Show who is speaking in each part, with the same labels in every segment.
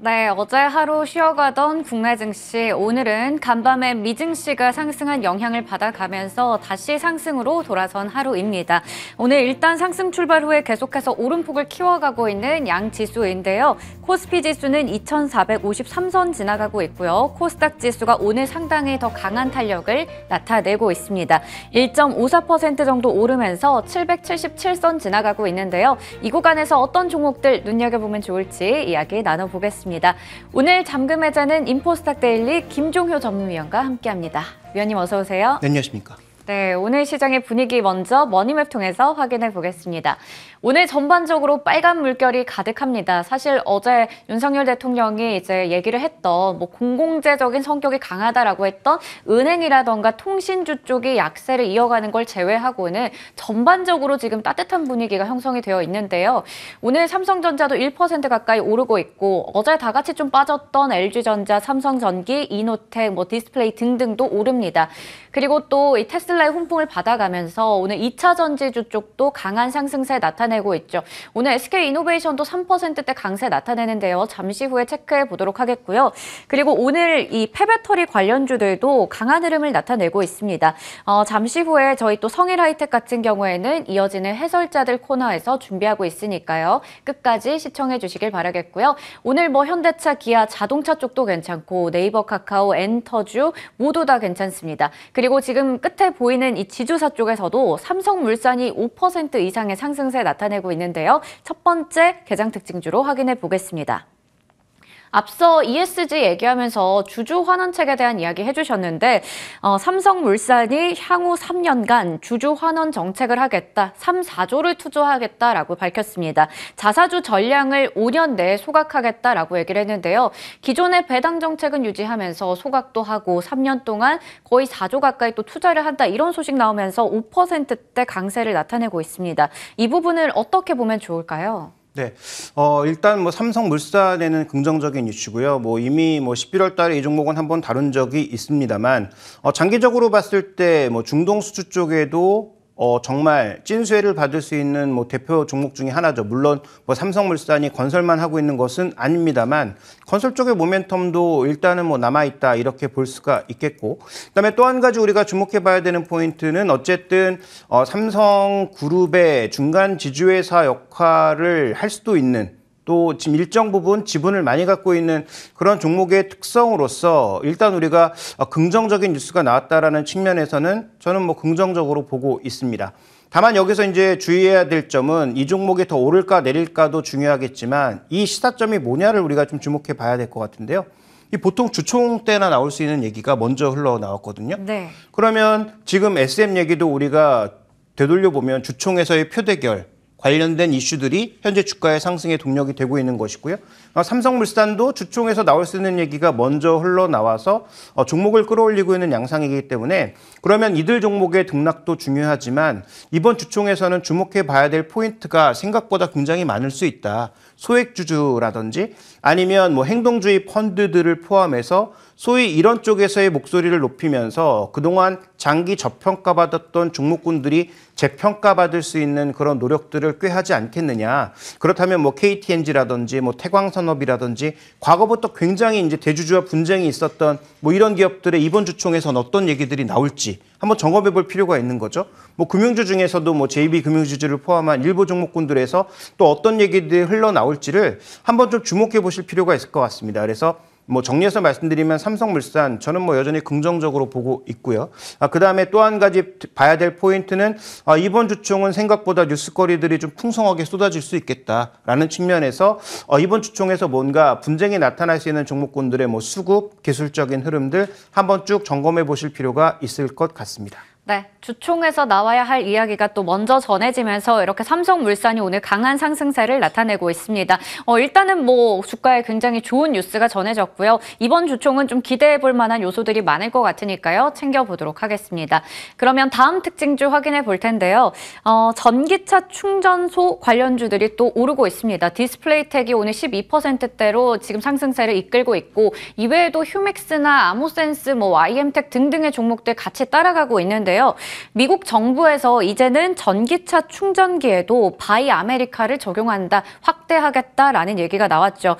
Speaker 1: 네, 어제 하루 쉬어가던 국내 증시, 오늘은 간밤에 미 증시가 상승한 영향을 받아가면서 다시 상승으로 돌아선 하루입니다. 오늘 일단 상승 출발 후에 계속해서 오름폭을 키워가고 있는 양 지수인데요. 코스피 지수는 2,453선 지나가고 있고요. 코스닥 지수가 오늘 상당히 더 강한 탄력을 나타내고 있습니다. 1.54% 정도 오르면서 777선 지나가고 있는데요. 이 구간에서 어떤 종목들 눈여겨보면 좋을지 이야기 나눠보겠습니다. 오늘 잠금 해제는 인포스탁 데일리 김종효 전문위원과 함께합니다. 위원님 어서 오세요.
Speaker 2: 네, 안녕하십니까.
Speaker 1: 네, 오늘 시장의 분위기 먼저 머니맵 통해서 확인해 보겠습니다. 오늘 전반적으로 빨간 물결이 가득합니다. 사실 어제 윤석열 대통령이 이제 얘기를 했던 공공재적인 성격이 강하다라고 했던 은행이라던가 통신주 쪽이 약세를 이어가는 걸 제외하고는 전반적으로 지금 따뜻한 분위기가 형성이 되어 있는데요. 오늘 삼성전자도 1% 가까이 오르고 있고 어제 다 같이 좀 빠졌던 LG전자, 삼성전기, 이노텍, 디스플레이 등등도 오릅니다. 그리고 또 이 테슬라의 훈풍을 받아가면서 오늘 2차 전지주 쪽도 강한 상승세 나타내고 있죠. 오늘 SK이노베이션도 3%대 강세 나타내는데요. 잠시 후에 체크해 보도록 하겠고요. 그리고 오늘 이 폐배터리 관련주들도 강한 흐름을 나타내고 있습니다. 잠시 후에 저희 또 성일하이텍 같은 경우에는 이어지는 해설자들 코너에서 준비하고 있으니까요. 끝까지 시청해 주시길 바라겠고요. 오늘 현대차, 기아, 자동차 쪽도 괜찮고 네이버, 카카오, 엔터주 모두 다 괜찮습니다. 그리고 지금 끝에 보이는 이 지주사 쪽에서도 삼성물산이 5% 이상의 상승세 나타내고 있는데요. 첫 번째 개장 특징주로 확인해 보겠습니다. 앞서 ESG 얘기하면서 주주 환원책에 대한 이야기 해주셨는데 삼성물산이 향후 3년간 주주 환원 정책을 하겠다, 3, 4조를 투자하겠다라고 밝혔습니다. 자사주 전량을 5년 내에 소각하겠다라고 얘기를 했는데요. 기존의 배당 정책은 유지하면서 소각도 하고 3년 동안 거의 4조 가까이 또 투자를 한다, 이런 소식 나오면서 5%대 강세를 나타내고 있습니다. 이 부분을 어떻게 보면 좋을까요?
Speaker 2: 네, 일단 삼성물산에는 긍정적인 이슈고요. 이미 11월 달에 이 종목은 한번 다룬 적이 있습니다만, 장기적으로 봤을 때 중동 수주 쪽에도 정말 찐수혜를 받을 수 있는 대표 종목 중에 하나죠. 물론 삼성물산이 건설만 하고 있는 것은 아닙니다만 건설 쪽의 모멘텀도 일단은 남아있다, 이렇게 볼 수가 있겠고, 그다음에 또 한 가지 우리가 주목해 봐야 되는 포인트는 어쨌든 삼성그룹의 중간 지주회사 역할을 할 수도 있는, 또 지금 일정 부분 지분을 많이 갖고 있는 그런 종목의 특성으로서 일단 우리가 긍정적인 뉴스가 나왔다라는 측면에서는 저는 긍정적으로 보고 있습니다. 다만 여기서 이제 주의해야 될 점은 이 종목이 더 오를까 내릴까도 중요하겠지만 이 시사점이 뭐냐를 우리가 좀 주목해 봐야 될 것 같은데요. 이 보통 주총 때나 나올 수 있는 얘기가 먼저 흘러나왔거든요.
Speaker 1: 네. 그러면
Speaker 2: 지금 SM 얘기도 우리가 되돌려보면 주총에서의 표대결 관련된 이슈들이 현재 주가의 상승에 동력이 되고 있는 것이고요. 삼성물산도 주총에서 나올 수 있는 얘기가 먼저 흘러나와서 종목을 끌어올리고 있는 양상이기 때문에, 그러면 이들 종목의 등락도 중요하지만 이번 주총에서는 주목해 봐야 될 포인트가 생각보다 굉장히 많을 수 있다. 소액주주라든지 아니면 행동주의 펀드들을 포함해서 소위 이런 쪽에서의 목소리를 높이면서 그동안 장기 저평가받았던 종목군들이 재평가받을 수 있는 그런 노력들을 꽤 하지 않겠느냐. 그렇다면 KTNG라든지 태광산업이라든지 과거부터 굉장히 이제 대주주와 분쟁이 있었던 이런 기업들의 이번 주총에서는 어떤 얘기들이 나올지 한번 점검해 볼 필요가 있는 거죠. 금융주 중에서도 JB금융지주를 포함한 일부 종목군들에서 또 어떤 얘기들이 흘러나올지를 한번 좀 주목해 보실 필요가 있을 것 같습니다. 그래서 정리해서 말씀드리면 삼성물산 저는 여전히 긍정적으로 보고 있고요. 그다음에 또 한 가지 봐야 될 포인트는 이번 주총은 생각보다 뉴스거리들이 좀 풍성하게 쏟아질 수 있겠다라는 측면에서 이번 주총에서 뭔가 분쟁이 나타날 수 있는 종목군들의 수급, 기술적인 흐름들 한번 쭉 점검해 보실 필요가 있을 것 같습니다.
Speaker 1: 네, 주총에서 나와야 할 이야기가 또 먼저 전해지면서 이렇게 삼성물산이 오늘 강한 상승세를 나타내고 있습니다. 일단은 주가에 굉장히 좋은 뉴스가 전해졌고요. 이번 주총은 좀 기대해 볼 만한 요소들이 많을 것 같으니까요. 챙겨보도록 하겠습니다. 그러면 다음 특징주 확인해 볼 텐데요. 전기차 충전소 관련주들이 또 오르고 있습니다. 디스플레이텍이 오늘 12%대로 지금 상승세를 이끌고 있고, 이외에도 휴맥스나 아모센스, YM텍 등등의 종목들 같이 따라가고 있는데요. 있는데요. 미국 정부에서 이제는 전기차 충전기에도 바이 아메리카를 적용한다, 확대하겠다라는 얘기가 나왔죠.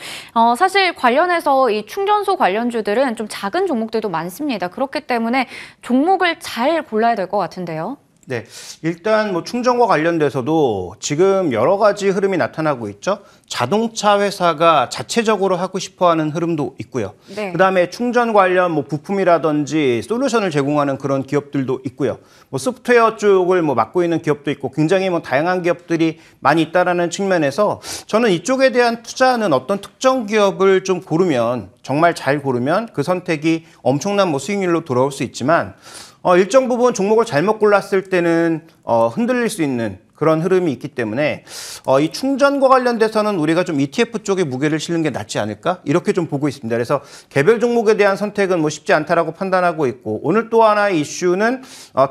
Speaker 1: 사실 관련해서 이 충전소 관련주들은 좀 작은 종목들도 많습니다. 그렇기 때문에 종목을 잘 골라야 될 것 같은데요.
Speaker 2: 네, 일단 뭐 충전과 관련돼서도 지금 여러 가지 흐름이 나타나고 있죠. 자동차 회사가 자체적으로 하고 싶어하는 흐름도 있고요.
Speaker 1: 네.
Speaker 2: 그다음에 충전 관련 뭐 부품이라든지 솔루션을 제공하는 그런 기업들도 있고요. 뭐 소프트웨어 쪽을 뭐 맡고 있는 기업도 있고 굉장히 뭐 다양한 기업들이 많이 있다라는 측면에서 저는 이쪽에 대한 투자는 어떤 특정 기업을 좀 고르면 정말 잘 고르면 그 선택이 엄청난 뭐 수익률로 돌아올 수 있지만. 일정 부분 종목을 잘못 골랐을 때는 흔들릴 수 있는 그런 흐름이 있기 때문에 이 충전과 관련돼서는 우리가 좀 ETF 쪽에 무게를 실는 게 낫지 않을까? 이렇게 좀 보고 있습니다. 그래서 개별 종목에 대한 선택은 뭐 쉽지 않다라고 판단하고 있고 오늘 또 하나의 이슈는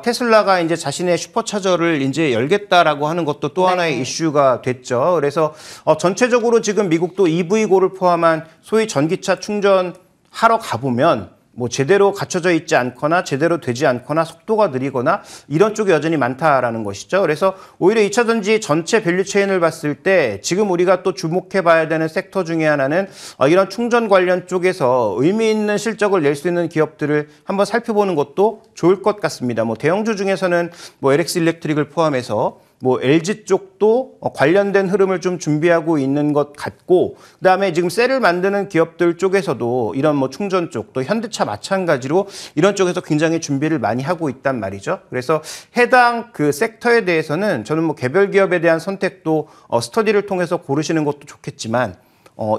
Speaker 2: 테슬라가 이제 자신의 슈퍼차저를 이제 열겠다라고 하는 것도 또 하나의 이슈가 됐죠. 그래서 전체적으로 지금 미국도 EV고를 포함한 소위 전기차 충전하러 가보면 뭐 제대로 갖춰져 있지 않거나 제대로 되지 않거나 속도가 느리거나 이런 쪽이 여전히 많다라는 것이죠. 그래서 오히려 2차 전지 전체 밸류 체인을 봤을 때 지금 우리가 또 주목해 봐야 되는 섹터 중에 하나는 이런 충전 관련 쪽에서 의미 있는 실적을 낼 수 있는 기업들을 한번 살펴보는 것도 좋을 것 같습니다. 뭐 대형주 중에서는 뭐 LX 일렉트릭을 포함해서 뭐 LG 쪽도 관련된 흐름을 좀 준비하고 있는 것 같고 그다음에 지금 셀을 만드는 기업들 쪽에서도 이런 뭐 충전 쪽 또 현대차 마찬가지로 이런 쪽에서 굉장히 준비를 많이 하고 있단 말이죠. 그래서 해당 그 섹터에 대해서는 저는 뭐 개별 기업에 대한 선택도 스터디를 통해서 고르시는 것도 좋겠지만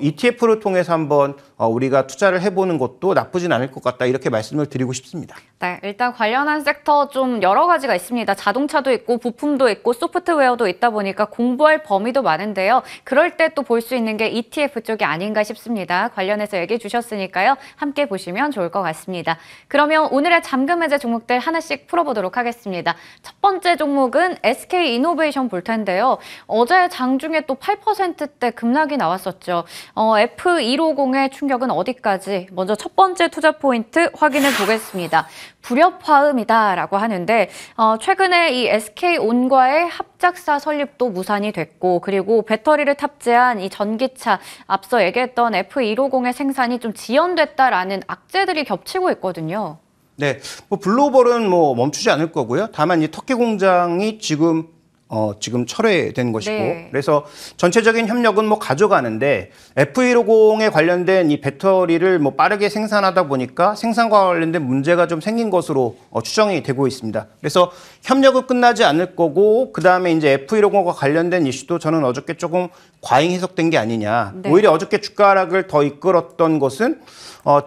Speaker 2: ETF를 통해서 한번 우리가 투자를 해보는 것도 나쁘진 않을 것 같다 이렇게 말씀을 드리고 싶습니다.
Speaker 1: 네, 일단 관련한 섹터 좀 여러 가지가 있습니다. 자동차도 있고 부품도 있고 소프트웨어도 있다 보니까 공부할 범위도 많은데요. 그럴 때 또 볼 수 있는 게 ETF 쪽이 아닌가 싶습니다. 관련해서 얘기해 주셨으니까요. 함께 보시면 좋을 것 같습니다. 그러면 오늘의 잠금 해제 종목들 하나씩 풀어보도록 하겠습니다. 첫 번째 종목은 SK이노베이션 볼 텐데요. 어제 장중에 또 8%대 급락이 나왔었죠. F150의 충격은 어디까지? 먼저 첫 번째 투자 포인트 확인해 보겠습니다. 불협화음이다라고 하는데 최근에 이 SK온과의 합작사 설립도 무산이 됐고 그리고 배터리를 탑재한 이 전기차 앞서 얘기했던 F150의 생산이 좀 지연됐다라는 악재들이 겹치고 있거든요.
Speaker 2: 네, 뭐 블루오벌은 뭐 멈추지 않을 거고요. 다만 이 터키 공장이 지금 철회된 것이고
Speaker 1: 네.
Speaker 2: 그래서 전체적인 협력은 뭐 가져가는데 F150에 관련된 이 배터리를 뭐 빠르게 생산하다 보니까 생산과 관련된 문제가 좀 생긴 것으로 추정이 되고 있습니다. 그래서 협력은 끝나지 않을 거고 그다음에 이제 F150과 관련된 이슈도 저는 어저께 조금 과잉 해석된 게 아니냐.
Speaker 1: 네.
Speaker 2: 오히려 어저께 주가 하락을 더 이끌었던 것은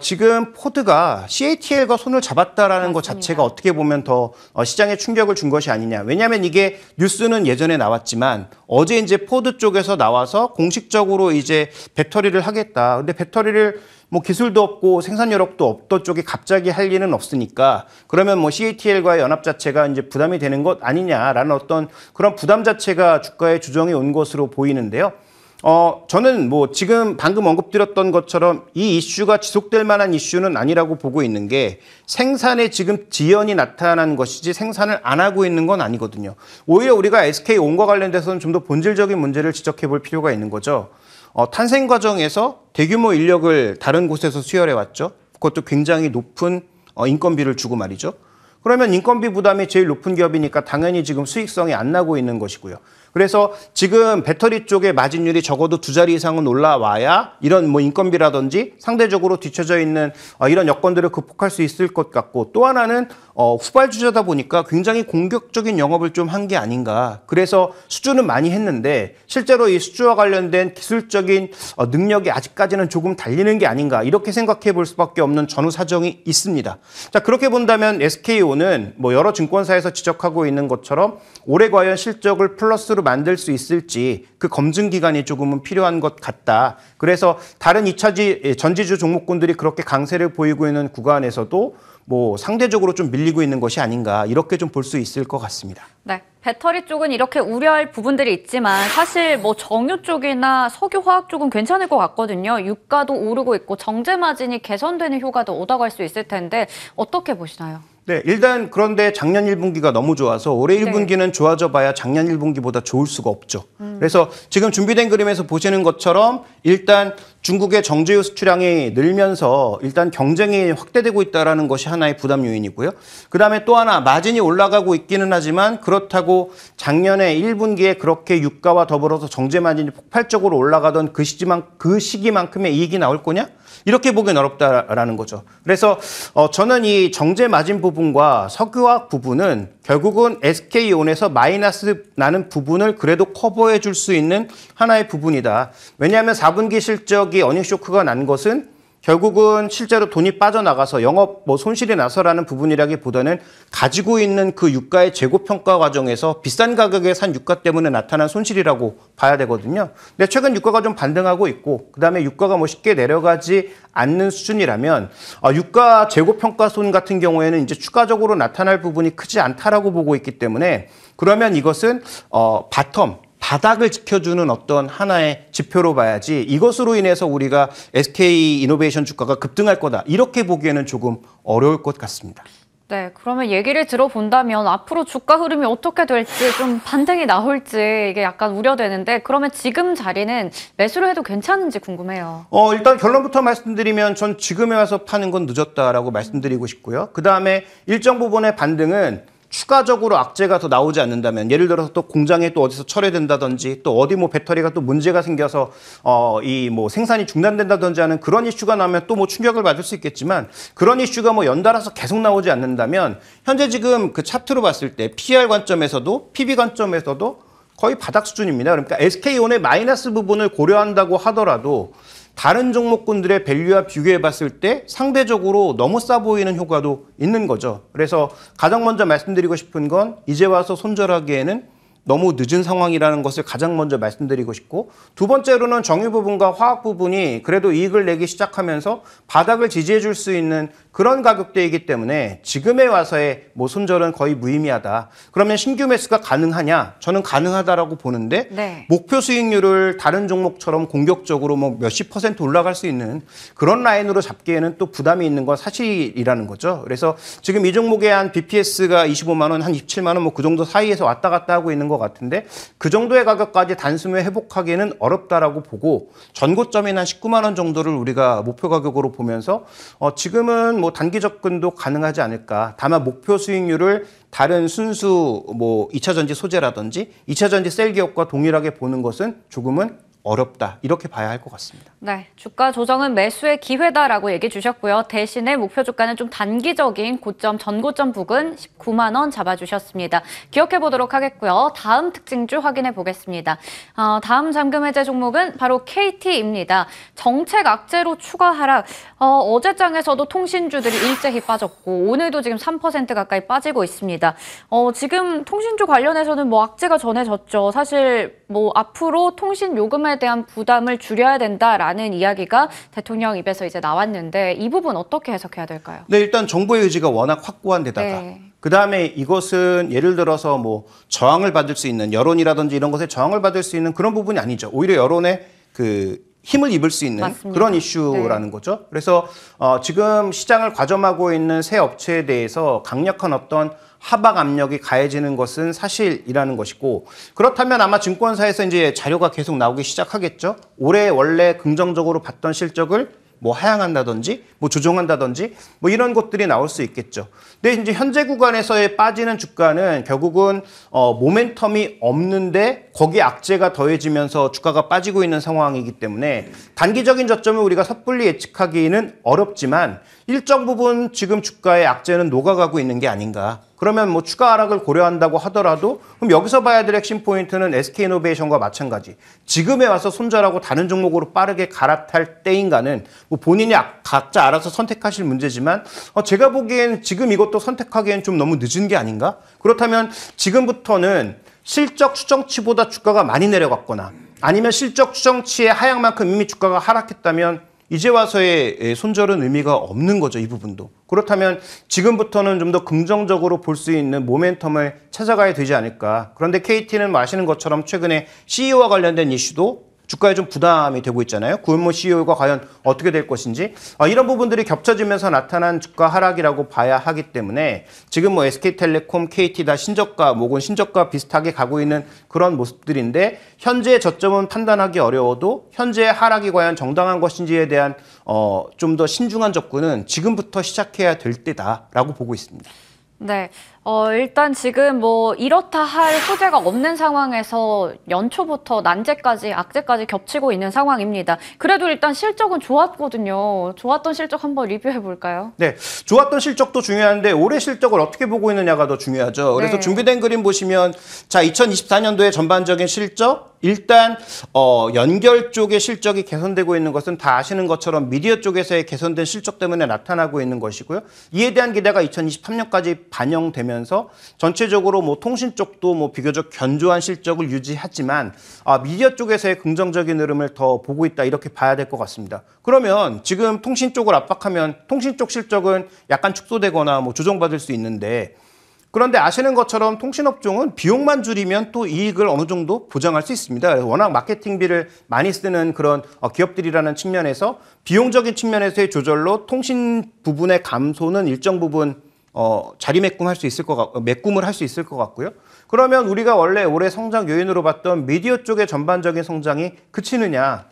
Speaker 2: 지금 포드가 CATL과 손을 잡았다라는 것 자체가 어떻게 보면 더 시장에 충격을 준 것이 아니냐. 왜냐하면 이게 뉴스는 예전에 나왔지만 어제 이제 포드 쪽에서 나와서 공식적으로 이제 배터리를 하겠다. 근데 배터리를 뭐 기술도 없고 생산 여력도 없던 쪽에 갑자기 할 리는 없으니까 그러면 뭐 CATL과의 연합 자체가 이제 부담이 되는 것 아니냐라는 어떤 그런 부담 자체가 주가에 조정이 온 것으로 보이는데요. 저는 뭐 지금 방금 언급드렸던 것처럼 이 이슈가 지속될 만한 이슈는 아니라고 보고 있는 게 생산에 지금 지연이 나타난 것이지 생산을 안 하고 있는 건 아니거든요. 오히려 우리가 SK온과 관련돼서는 좀 더 본질적인 문제를 지적해 볼 필요가 있는 거죠. 탄생 과정에서 대규모 인력을 다른 곳에서 수혈해 왔죠. 그것도 굉장히 높은 인건비를 주고 말이죠. 그러면 인건비 부담이 제일 높은 기업이니까 당연히 지금 수익성이 안 나고 있는 것이고요. 그래서 지금 배터리 쪽의 마진율이 적어도 2자리 이상은 올라와야 이런 뭐 인건비라든지 상대적으로 뒤처져 있는 이런 여건들을 극복할 수 있을 것 같고 또 하나는 후발주자다 보니까 굉장히 공격적인 영업을 좀 한 게 아닌가. 그래서 수주는 많이 했는데 실제로 이 수주와 관련된 기술적인 능력이 아직까지는 조금 달리는 게 아닌가 이렇게 생각해 볼 수밖에 없는 전후 사정이 있습니다. 자, 그렇게 본다면 SKO는 뭐 여러 증권사에서 지적하고 있는 것처럼 올해 과연 실적을 플러스로 만들 수 있을지 그 검증 기간이 조금은 필요한 것 같다. 그래서 다른 2차지 전지주 종목군들이 그렇게 강세를 보이고 있는 구간에서도 뭐 상대적으로 좀 밀리고 있는 것이 아닌가 이렇게 좀 볼 수 있을 것 같습니다.
Speaker 1: 네, 배터리 쪽은 이렇게 우려할 부분들이 있지만 사실 뭐 정유 쪽이나 석유화학 쪽은 괜찮을 것 같거든요. 유가도 오르고 있고 정제 마진이 개선되는 효과도 얻어갈 수 있을 텐데 어떻게 보시나요?
Speaker 2: 네, 일단 그런데 작년 1분기가 너무 좋아서 올해 1분기는 좋아져 봐야 작년 1분기보다 좋을 수가 없죠. 그래서 지금 준비된 그림에서 보시는 것처럼 일단 중국의 정제유 수출량이 늘면서 일단 경쟁이 확대되고 있다는 것이 하나의 부담 요인이고요. 그다음에 또 하나 마진이 올라가고 있기는 하지만 그렇다고 작년에 1분기에 그렇게 유가와 더불어서 정제 마진이 폭발적으로 올라가던 그 시기만큼의 이익이 나올 거냐? 이렇게 보기는 어렵다라는 거죠. 그래서 저는 이 정제 마진 부분과 석유화학 부분은 결국은 SK온에서 마이너스 나는 부분을 그래도 커버해 줄 수 있는 하나의 부분이다. 왜냐하면 4분기 실적이 어닝 쇼크가 난 것은 결국은 실제로 돈이 빠져나가서 영업 손실이 나서라는 부분이라기보다는 가지고 있는 그 유가의 재고평가 과정에서 비싼 가격에 산 유가 때문에 나타난 손실이라고 봐야 되거든요. 근데 최근 유가가 좀 반등하고 있고 그다음에 유가가 쉽게 내려가지 않는 수준이라면 유가 재고평가 손 같은 경우에는 이제 추가적으로 나타날 부분이 크지 않다라고 보고 있기 때문에 그러면 이것은 바닥을 지켜주는 어떤 하나의 지표로 봐야지 이것으로 인해서 우리가 SK이노베이션 주가가 급등할 거다 이렇게 보기에는 조금 어려울 것 같습니다.
Speaker 1: 네, 그러면 얘기를 들어본다면 앞으로 주가 흐름이 어떻게 될지 좀 반등이 나올지 이게 약간 우려되는데 그러면 지금 자리는 매수를 해도 괜찮은지 궁금해요.
Speaker 2: 일단 결론부터 말씀드리면 전 지금에 와서 파는 건 늦었다라고 말씀드리고 싶고요. 그다음에 일정 부분의 반등은 추가적으로 악재가 더 나오지 않는다면 예를 들어서 또 공장에 또 어디서 철회된다든지 또 어디 배터리가 또 문제가 생겨서 생산이 중단된다든지 하는 그런 이슈가 나면 또 충격을 받을 수 있겠지만 그런 이슈가 연달아서 계속 나오지 않는다면 현재 지금 그 차트로 봤을 때 PR 관점에서도 PB 관점에서도 거의 바닥 수준입니다. 그러니까 SK온의 마이너스 부분을 고려한다고 하더라도 다른 종목군들의 밸류와 비교해 봤을 때 상대적으로 너무 싸 보이는 효과도 있는 거죠. 그래서 가장 먼저 말씀드리고 싶은 건 이제 와서 손절하기에는 너무 늦은 상황이라는 것을 가장 먼저 말씀드리고 싶고 두 번째로는 정유 부분과 화학 부분이 그래도 이익을 내기 시작하면서 바닥을 지지해 줄 수 있는 그런 가격대이기 때문에 지금에 와서의 손절은 거의 무의미하다. 그러면 신규 매수가 가능하냐? 저는 가능하다라고 보는데
Speaker 1: 네.
Speaker 2: 목표 수익률을 다른 종목처럼 공격적으로 몇십 % 올라갈 수 있는 그런 라인으로 잡기에는 또 부담이 있는 건 사실이라는 거죠. 그래서 지금 이 종목의 한 BPS가 25만 원, 한 27만 원 그 정도 사이에서 왔다 갔다 하고 있는 것 같은데 그 정도의 가격까지 단숨에 회복하기는 어렵다라고 보고 전고점인 한 19만 원 정도를 우리가 목표 가격으로 보면서 지금은 단기 접근도 가능하지 않을까. 다만 목표 수익률을 다른 순수 2차 전지 소재라든지 2차 전지 셀 기업과 동일하게 보는 것은 조금은 어렵다. 이렇게 봐야 할 것 같습니다.
Speaker 1: 네, 주가 조정은 매수의 기회다라고 얘기해 주셨고요. 대신에 목표 주가는 좀 단기적인 고점, 전고점 부근 19만 원 잡아주셨습니다. 기억해 보도록 하겠고요. 다음 특징주 확인해 보겠습니다. 다음 잠금 해제 종목은 바로 KT입니다. 정책 악재로 추가 하락. 어제장에서도 통신주들이 일제히 빠졌고 오늘도 지금 3% 가까이 빠지고 있습니다. 지금 통신주 관련해서는 악재가 전해졌죠. 사실 앞으로 통신 요금에 대한 부담을 줄여야 된다라는 이야기가 대통령 입에서 이제 나왔는데 이 부분 어떻게 해석해야 될까요?
Speaker 2: 네, 일단 정부의 의지가 워낙 확고한 데다가
Speaker 1: 네.
Speaker 2: 그다음에 이것은 예를 들어서 저항을 받을 수 있는 여론이라든지 이런 것에 저항을 받을 수 있는 그런 부분이 아니죠. 오히려 여론에 힘을 입을 수 있는
Speaker 1: 맞습니다.
Speaker 2: 그런 이슈라는 거죠. 그래서 지금 시장을 과점하고 있는 새 업체에 대해서 강력한 어떤 하방 압력이 가해지는 것은 사실이라는 것이고 그렇다면 아마 증권사에서 이제 자료가 계속 나오기 시작하겠죠. 올해 원래 긍정적으로 봤던 실적을 하향한다든지 조정한다든지 이런 것들이 나올 수 있겠죠. 근데 이제 현재 구간에서의 빠지는 주가는 결국은 모멘텀이 없는데 거기에 악재가 더해지면서 주가가 빠지고 있는 상황이기 때문에 단기적인 저점을 우리가 섣불리 예측하기는 어렵지만 일정 부분 지금 주가의 악재는 녹아가고 있는 게 아닌가. 그러면 추가 하락을 고려한다고 하더라도 그럼 여기서 봐야 될 핵심 포인트는 SK이노베이션과 마찬가지. 지금에 와서 손절하고 다른 종목으로 빠르게 갈아탈 때인가는 본인이 각자 알아서 선택하실 문제지만 제가 보기엔 지금 이것도 선택하기엔 좀 너무 늦은 게 아닌가? 그렇다면 지금부터는 실적 추정치보다 주가가 많이 내려갔거나 아니면 실적 추정치의 하향만큼 이미 주가가 하락했다면 이제 와서의 손절은 의미가 없는 거죠, 이 부분도. 그렇다면 지금부터는 좀 더 긍정적으로 볼 수 있는 모멘텀을 찾아가야 되지 않을까. 그런데 KT는 아시는 것처럼 최근에 CEO와 관련된 이슈도 주가에 좀 부담이 되고 있잖아요. 구현모 CEO가 과연 어떻게 될 것인지 이런 부분들이 겹쳐지면서 나타난 주가 하락이라고 봐야 하기 때문에 지금 뭐 SK텔레콤, KT 다 신저가 혹은 신저가 비슷하게 가고 있는 그런 모습들인데 현재 저점은 판단하기 어려워도 현재의 하락이 과연 정당한 것인지에 대한 좀 더 신중한 접근은 지금부터 시작해야 될 때다라고 보고 있습니다.
Speaker 1: 네. 일단 지금 뭐 이렇다 할 소재가 없는 상황에서 연초부터 난제까지, 악재까지 겹치고 있는 상황입니다. 그래도 일단 실적은 좋았거든요. 좋았던 실적 한번 리뷰해 볼까요?
Speaker 2: 네, 좋았던 실적도 중요한데 올해 실적을 어떻게 보고 있느냐가 더 중요하죠. 그래서
Speaker 1: 네.
Speaker 2: 준비된 그림 보시면 자 2024년도의 전반적인 실적 일단 연결 쪽의 실적이 개선되고 있는 것은 다 아시는 것처럼 미디어 쪽에서의 개선된 실적 때문에 나타나고 있는 것이고요. 이에 대한 기대가 2023년까지 반영되면서 전체적으로 뭐 통신 쪽도 뭐 비교적 견조한 실적을 유지하지만 미디어 쪽에서의 긍정적인 흐름을 더 보고 있다 이렇게 봐야 될 것 같습니다. 그러면 지금 통신 쪽을 압박하면 통신 쪽 실적은 약간 축소되거나 뭐 조정받을 수 있는데 그런데 아시는 것처럼 통신업종은 비용만 줄이면 또 이익을 어느 정도 보장할 수 있습니다. 그래서 워낙 마케팅비를 많이 쓰는 그런 기업들이라는 측면에서 비용적인 측면에서의 조절로 통신 부분의 감소는 일정 부분 자리매김을 할 수 있을 것 같고요. 그러면 우리가 원래 올해 성장 요인으로 봤던 미디어 쪽의 전반적인 성장이 그치느냐?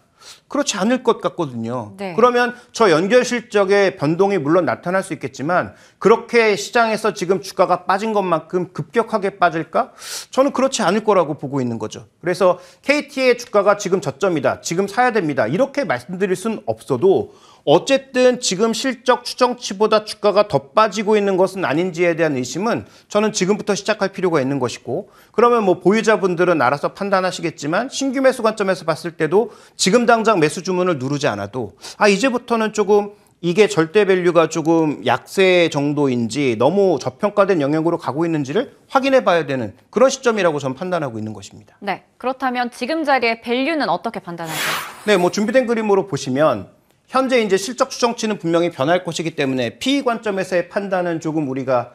Speaker 2: 그렇지 않을 것 같거든요.
Speaker 1: 네.
Speaker 2: 그러면 저 연결 실적의 변동이 물론 나타날 수 있겠지만 그렇게 시장에서 지금 주가가 빠진 것만큼 급격하게 빠질까? 저는 그렇지 않을 거라고 보고 있는 거죠. 그래서 KT의 주가가 지금 저점이다. 지금 사야 됩니다. 이렇게 말씀드릴 수는 없어도 어쨌든 지금 실적 추정치보다 주가가 더 빠지고 있는 것은 아닌지에 대한 의심은 저는 지금부터 시작할 필요가 있는 것이고 그러면 뭐 보유자분들은 알아서 판단하시겠지만 신규 매수 관점에서 봤을 때도 지금 당장 매수 주문을 누르지 않아도 이제부터는 조금 이게 절대 밸류가 조금 약세 정도인지 너무 저평가된 영역으로 가고 있는지를 확인해 봐야 되는 그런 시점이라고 저는 판단하고 있는 것입니다.
Speaker 1: 네. 그렇다면 지금 자리의 밸류는 어떻게 판단하세요?
Speaker 2: 네, 뭐 준비된 그림으로 보시면 현재 이제 실적 추정치는 분명히 변할 것이기 때문에 PE 관점에서의 판단은 조금 우리가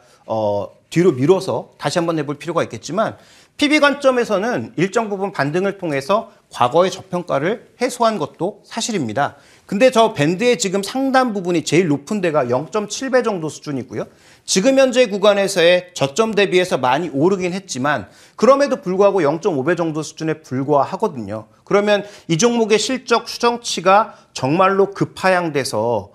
Speaker 2: 뒤로 미뤄서 다시 한번 해볼 필요가 있겠지만 PB 관점에서는 일정 부분 반등을 통해서 과거의 저평가를 해소한 것도 사실입니다. 근데 저 밴드의 지금 상단 부분이 제일 높은 데가 0.7배 정도 수준이고요. 지금 현재 구간에서의 저점 대비해서 많이 오르긴 했지만 그럼에도 불구하고 0.5배 정도 수준에 불과하거든요. 그러면 이 종목의 실적 추정치가 정말로 급하향돼서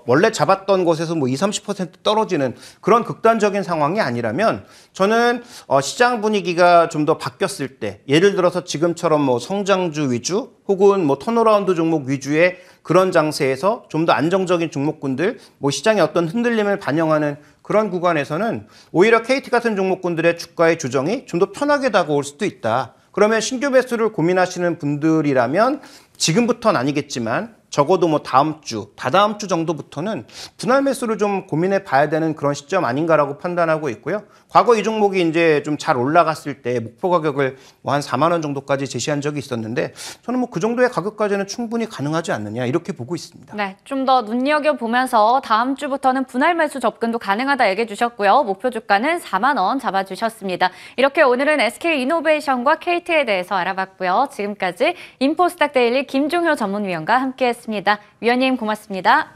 Speaker 2: 원래 잡았던 곳에서 뭐 20, 30% 떨어지는 그런 극단적인 상황이 아니라면 저는 시장 분위기가 좀 더 바뀌었을 때 예를 들어서 지금처럼 뭐 성장주 위주 혹은 뭐 턴어라운드 종목 위주의 그런 장세에서 좀 더 안정적인 종목군들 뭐 시장의 어떤 흔들림을 반영하는 그런 구간에서는 오히려 KT 같은 종목군들의 주가의 조정이 좀 더 편하게 다가올 수도 있다. 그러면 신규 매수를 고민하시는 분들이라면 지금부터는 아니겠지만 적어도 뭐 다음 주, 다다음 주 정도부터는 분할 매수를 좀 고민해 봐야 되는 그런 시점 아닌가라고 판단하고 있고요. 과거 이 종목이 이제 좀 잘 올라갔을 때 목표 가격을 뭐 한 4만 원 정도까지 제시한 적이 있었는데 저는 뭐 그 정도의 가격까지는 충분히 가능하지 않느냐 이렇게 보고 있습니다.
Speaker 1: 네, 좀 더 눈여겨보면서 다음 주부터는 분할 매수 접근도 가능하다 얘기해 주셨고요. 목표 주가는 4만 원 잡아주셨습니다. 이렇게 오늘은 SK이노베이션과 KT에 대해서 알아봤고요. 지금까지 인포스탁 데일리 김종효 전문위원과 함께했습니다. 위원님 고맙습니다.